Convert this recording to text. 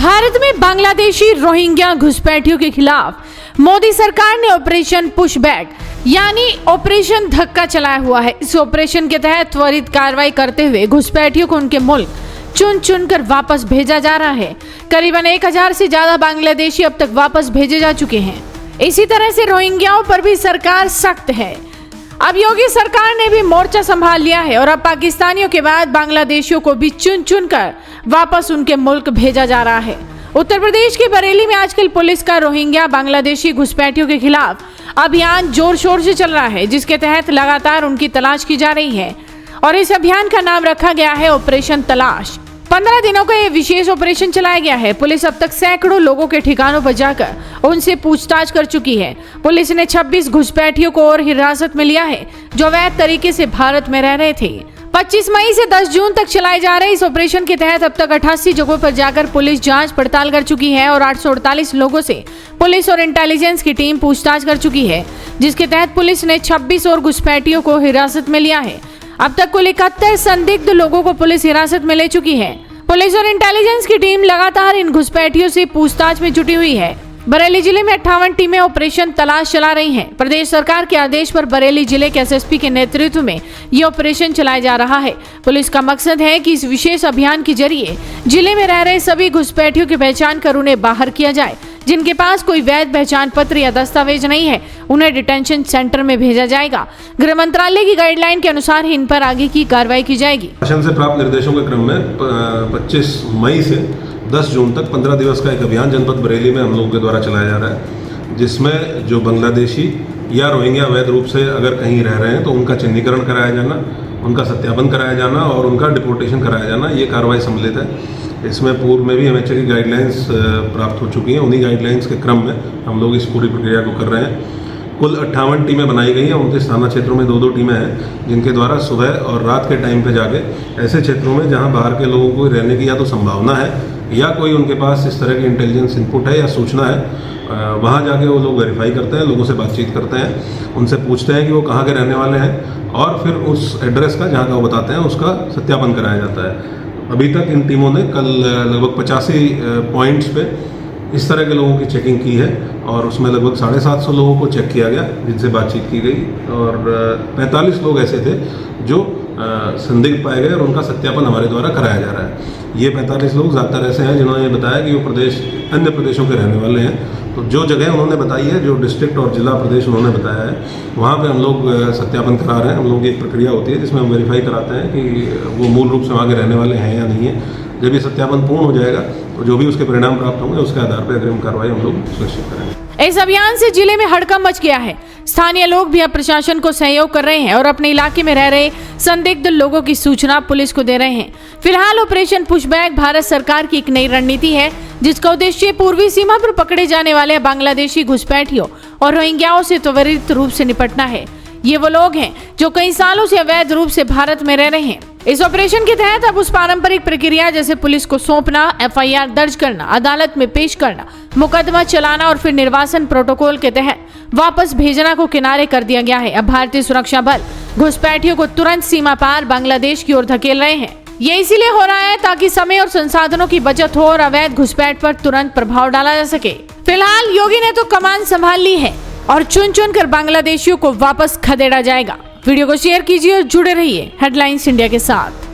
भारत में बांग्लादेशी रोहिंग्या घुसपैठियों के खिलाफ मोदी सरकार ने ऑपरेशन पुशबैक यानी ऑपरेशन धक्का चलाया हुआ है। इस ऑपरेशन के तहत त्वरित कार्रवाई करते हुए घुसपैठियों को उनके मुल्क चुन चुन कर वापस भेजा जा रहा है। करीबन 1000 से ज्यादा बांग्लादेशी अब तक वापस भेजे जा चुके हैं। इसी तरह से रोहिंग्याओं पर भी सरकार सख्त है। अब योगी सरकार ने भी मोर्चा संभाल लिया है और अब पाकिस्तानियों के बाद बांग्लादेशियों को भी चुन चुन कर वापस उनके मुल्क भेजा जा रहा है। उत्तर प्रदेश के बरेली में आजकल पुलिस का रोहिंग्या बांग्लादेशी घुसपैठियों के खिलाफ अभियान जोर शोर से चल रहा है, जिसके तहत लगातार उनकी तलाश की जा रही है और इस अभियान का नाम रखा गया है ऑपरेशन तलाश। 15 दिनों का ये विशेष ऑपरेशन चलाया गया है। पुलिस अब तक सैकड़ों लोगों के ठिकानों पर जाकर उनसे पूछताछ कर चुकी है। पुलिस ने 26 घुसपैठियों को और हिरासत में लिया है जो अवैध तरीके से भारत में रह रहे थे। 25 मई से 10 जून तक चलाए जा रहे इस ऑपरेशन के तहत अब तक 88 जगहों पर जाकर पुलिस जांच पड़ताल कर चुकी है और 848 लोगों से पुलिस और इंटेलिजेंस की टीम पूछताछ कर चुकी है, जिसके तहत पुलिस ने 26 और घुसपैठियों को हिरासत में लिया है। अब तक कुल 71 संदिग्ध लोगों को पुलिस हिरासत में ले चुकी है। पुलिस और इंटेलिजेंस की टीम लगातार इन घुसपैठियों से पूछताछ में जुटी हुई है। बरेली जिले में 58 टीमें ऑपरेशन तलाश चला रही हैं। प्रदेश सरकार के आदेश पर बरेली जिले के एसएसपी के नेतृत्व में ये ऑपरेशन चलाया जा रहा है। पुलिस का मकसद है कि इस विशेष अभियान के जरिए जिले में रह रहे सभी घुसपैठियों की पहचान कर उन्हें बाहर किया जाए। जिनके पास कोई वैध पहचान पत्र या दस्तावेज नहीं है, उन्हें डिटेंशन सेंटर में भेजा जाएगा। गृह मंत्रालय की गाइडलाइन के अनुसार ही इन पर आगे की कार्रवाई की जाएगी। शासन से प्राप्त निर्देशों के क्रम में 25 मई से 10 जून तक 15 दिवस का एक अभियान जनपद बरेली में हम लोगों के द्वारा चलाया जा रहा है, जिसमें जो बांग्लादेशी या रोहिंग्या अवैध रूप से अगर कहीं रह रहे हैं तो उनका चिन्हीकरण कराया जाना, उनका सत्यापन कराया जाना और उनका डिपोर्टेशन कराया जाना, ये कार्रवाई सम्मिलित है। इसमें पूर्व में भी एमएचए की गाइडलाइंस प्राप्त हो चुकी हैं। उन्हीं गाइडलाइंस के क्रम में हम लोग इस पूरी प्रक्रिया को कर रहे हैं। कुल 58 टीमें बनाई गई हैं। 29 थाना क्षेत्रों में 2-2 टीमें हैं, जिनके द्वारा सुबह और रात के टाइम पे जाके ऐसे क्षेत्रों में जहां बाहर के लोगों को रहने की या तो संभावना है या कोई उनके पास इस तरह की इंटेलिजेंस इनपुट है या सूचना है, वहाँ जाके वो लोग वेरीफाई करते हैं, लोगों से बातचीत करते हैं, उनसे पूछते हैं कि वो कहाँ के रहने वाले हैं और फिर उस एड्रेस का जहाँ का वो बताते हैं उसका सत्यापन कराया जाता है। अभी तक इन टीमों ने कल लगभग 85 पॉइंट्स पे इस तरह के लोगों की चेकिंग की है और उसमें लगभग 750 लोगों को चेक किया गया, जिनसे बातचीत की गई और 45 लोग ऐसे थे जो संदिग्ध पाए गए और उनका सत्यापन हमारे द्वारा कराया जा रहा है। ये 45 लोग ज़्यादातर ऐसे हैं जिन्होंने बताया कि वो अन्य प्रदेशों के रहने वाले हैं। तो जो जगह उन्होंने बताई है, जो डिस्ट्रिक्ट और जिला प्रदेश उन्होंने बताया है, वहाँ पे हम लोग सत्यापन करा रहे हैं। हम लोग की एक प्रक्रिया होती है जिसमें हम वेरीफाई कराते हैं कि वो मूल रूप से वहाँ के रहने वाले हैं या नहीं है। जब ये सत्यापन पूर्ण हो जाएगा तो जो भी उसके परिणाम प्राप्त होंगे उसके आधार पर अग्रिम कार्रवाई हम लोग सुनिश्चित करेंगे। इस अभियान से जिले में हड़कंप मच गया है। स्थानीय लोग भी अब प्रशासन को सहयोग कर रहे हैं और अपने इलाके में रह रहे संदिग्ध लोगों की सूचना पुलिस को दे रहे हैं। फिलहाल ऑपरेशन पुशबैक भारत सरकार की एक नई रणनीति है, जिसका उद्देश्य पूर्वी सीमा पर पकड़े जाने वाले बांग्लादेशी घुसपैठियों और रोहिंग्याओं से त्वरित रूप से निपटना है। ये वो लोग हैं जो कई सालों से अवैध रूप से भारत में रह रहे हैं। इस ऑपरेशन के तहत अब उस पारंपरिक प्रक्रिया जैसे पुलिस को सौंपना, एफआईआर दर्ज करना, अदालत में पेश करना, मुकदमा चलाना और फिर निर्वासन प्रोटोकॉल के तहत वापस भेजना को किनारे कर दिया गया है। अब भारतीय सुरक्षा बल घुसपैठियों को तुरंत सीमा पार बांग्लादेश की ओर धकेल रहे हैं। ये इसीलिए हो रहा है ताकि समय और संसाधनों की बचत हो और अवैध घुसपैठ पर तुरंत प्रभाव डाला जा सके। फिलहाल योगी ने तो कमान संभाल ली है और चुन चुन कर बांग्लादेशियों को वापस खदेड़ा जाएगा। वीडियो को शेयर कीजिए और जुड़े रहिए हेडलाइंस इंडिया के साथ।